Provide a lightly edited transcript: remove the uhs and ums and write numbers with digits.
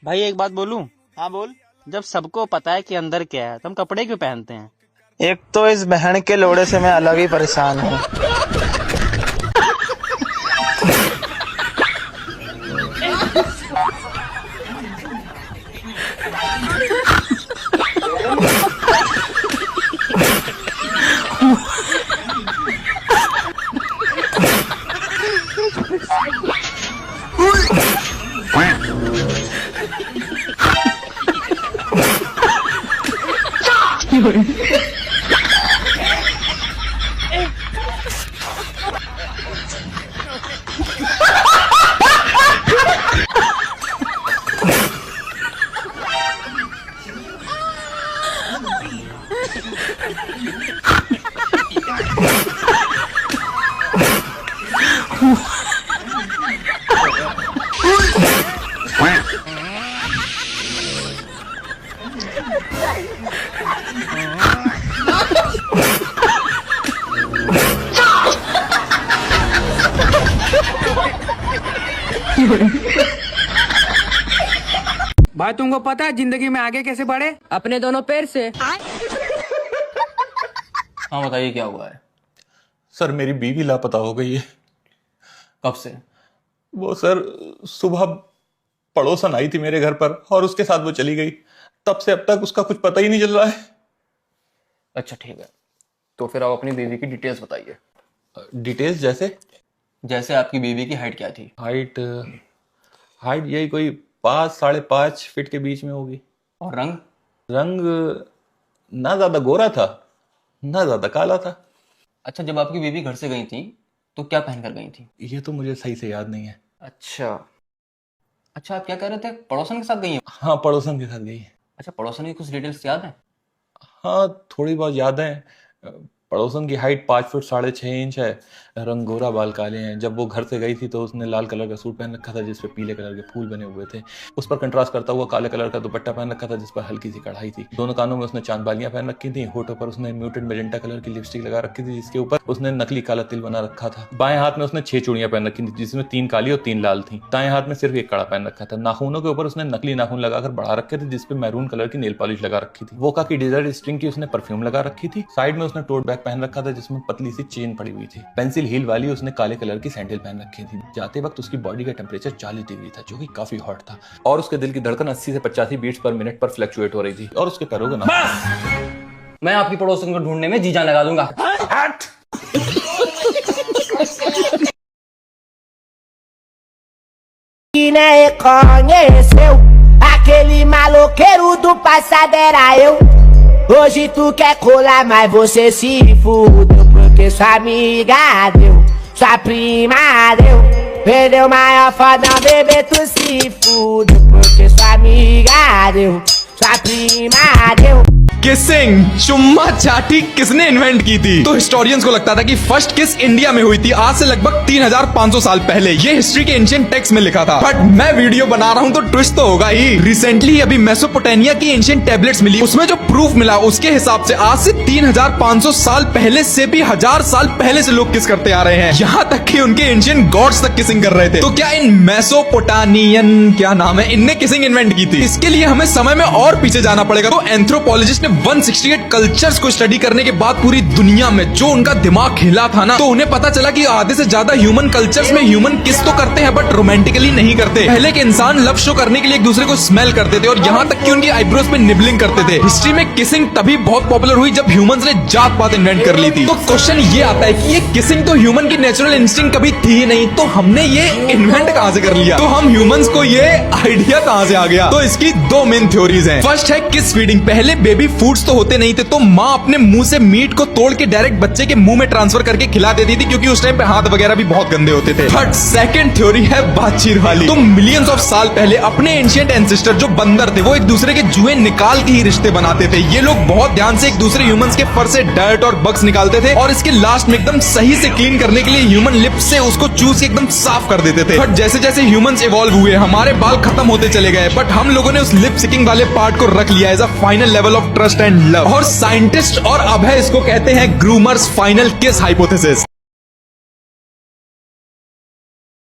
भाई एक बात बोलूं। हाँ बोल। जब सबको पता है कि अंदर क्या है तो हम कपड़े क्यों पहनते हैं? एक तो इस बहन के लोड़े से मैं अलग ही परेशान हूँ। भाई तुमको पता है जिंदगी में आगे कैसे बढ़े? अपने दोनों पैर से। हाँ बताइए क्या हुआ है? सर मेरी बीवी लापता हो गई है। कब से? वो सर सुबह पड़ोसन आई थी मेरे घर पर और उसके साथ वो चली गई। तब से अब तक उसका कुछ पता ही नहीं चल रहा है। अच्छा ठीक है, तो फिर आप अपनी बीवी की डिटेल्स बताइए। डिटेल्स जैसे? जैसे आपकी बीवी की हाइट क्या थी? हाइट हाइट यही कोई 5-5.5 फीट के बीच में होगी। और रंग? रंग ना ज्यादा गोरा था ना ज्यादा काला था। अच्छा, जब आपकी बीवी घर से गई थी तो क्या पहन कर गई थी? ये तो मुझे सही से याद नहीं है। अच्छा अच्छा, आप क्या कह रहे थे, पड़ोसन के साथ गई हैं? हाँ पड़ोसन के साथ गई है। अच्छा, पड़ोसन की कुछ डिटेल्स याद है? हाँ थोड़ी बहुत याद है। पड़ोसन की हाइट 5 फुट 6.5 इंच है। रंग गोरा, बाल काले हैं। जब वो घर से गई थी तो उसने लाल कलर का सूट पहन रखा था जिस पे पीले कलर के फूल बने हुए थे। उस पर कंट्रास्ट करता हुआ काले कलर का दुपट्टा पहन रखा था जिस पर हल्की सी कढ़ाई थी। दोनों कानों में उसने चांद बालियां पहन रखी थी। होठों पर उसने म्यूटेड मेजेंटा कलर की लिपस्टिक लगा रखी थी जिसके ऊपर उसने नकली काला तिल बना रखा था। बाएं हाथ में उसने 6 चूड़ियां पहन रखी थी जिसमें 3 काली और 3 लाल थी। दाएं हाथ में सिर्फ एक कड़ा पहन रखा था। नाखूनों के ऊपर उसने नकली नाखून लगाकर बढ़ा रखे थे जिसपे मैरून कलर की नेल पॉलिश लगा रखी थी। वोका की डिजायर स्ट्रिंग की उसने परफ्यूम लगा रखी थी। साइड में उसने टोट बैग पहन रखा था जिसमें पतली सी चेन पड़ी हुई थी। पेंसिल हील वाली उसने काले कलर की सैंडल पहन रखी थी। जाते वक्त उसकी बॉडी का टेम्परेचर 40 डिग्री था जो कि काफी हॉट था और उसके दिल की धड़कन 80 से 85 बीट्स पर मिनट पर फ्लक्चुएट हो रही थी। और उसके पैरों का नाम। मैं आपकी पड़ोसन को ढूंढने में जी जान लगा दूंगा। Que nem conheceu aquele maloqueiro do passado era eu. Hoje tu quer colar, mas você se fudeu porque sua amiga deu, sua prima deu. Perdeu maior fodão, bebê, tu se fudeu porque sua amiga deu, sua prima deu. Kissing चुम्मा चाटी किसने invent की थी? तो historians को लगता था कि फर्स्ट किस इंडिया में हुई थी आज से लगभग 3500 साल पहले। ये हिस्ट्री के एंशिएंट टेक्स्ट में लिखा था। बट मैं वीडियो बना रहा हूँ तो ट्विस्ट तो होगा ही। रिसेंटली अभी मेसोपोटामिया की एंशिएंट टैबलेट्स मिली, उसमें जो प्रूफ मिला उसके हिसाब से आज से 3500 साल पहले से भी 1000 साल पहले से लोग किस करते आ रहे हैं। यहाँ तक कि उनके एंशिएंट गॉड्स तक किसिंग कर रहे थे। तो क्या इन मेसोपोटामियन, क्या नाम है, इनने किसिंग इन्वेंट की थी? इसके लिए हमें समय में और पीछे जाना पड़ेगा। तो एंथ्रोपोलॉजिस्ट ने 168 कल्चर्स को स्टडी करने के बाद पूरी दुनिया में जो उनका दिमाग हिला था ना, तो उन्हें पता चला कि आधे से ज्यादा ह्यूमन कल्चर्स में ह्यूमन किस तो करते हैं बट रोमांटिकली नहीं करते। पहले के इंसान लव शो करने के लिए एक दूसरे को स्मेल करते थे और यहाँ तक कि उनकी आईब्रोज पे निबलिंग करते थे। हिस्ट्री में किसिंग तभी बहुत पॉपुलर हुई जब ह्यूमंस ने जात पात इन्वेंट कर ली थी। तो क्वेश्चन ये आता है कि ये किसिंग तो ह्यूमन की नेचुरल इंस्टिंक्ट कभी थी ही नहीं, तो हमने ये इन्वेंट कहाँ से कर लिया? तो हम ह्यूमंस को ये आइडिया कहाँ से आ गया? तो इसकी 2 मेन थ्योरीज हैं। फर्स्ट है किस फीडिंग। पहले बेबी फूड्स तो होते नहीं थे, तो माँ अपने मुंह से मीट को तोड़ के डायरेक्ट बच्चे के मुंह में ट्रांसफर करके खिला देती थी क्योंकि उस टाइम पे हाथ वगैरह भी बहुत गंदे होते थे। बट सेकंड थ्योरी है बातचीत वाली। तो मिलियंस ऑफ साल पहले अपने एंशिएंट एंसेस्टर जो बंदर थे वो एक दूसरे के जुए निकाल के ही रिश्ते बनाते थे। ये लोग बहुत ध्यान से एक दूसरे ह्यूमंस के फर से डर्ट और बग्स निकालते थे और इसके लास्ट में एकदम सही से क्लीन करने के लिए ह्यूमन लिप्स से उसको चूस के एकदम साफ कर देते थे। बट जैसे जैसे ह्यूमंस इवॉल्व हुए हमारे बाल खत्म होते चले गए, बट हम लोगों ने उस लिप सिकिंग वाले पार्ट को रख लिया as a final level of trust and love. और साइंटिस्ट और अभय इसको कहते हैं ग्रूमर्स फाइनल किस हाइपोथेसिस।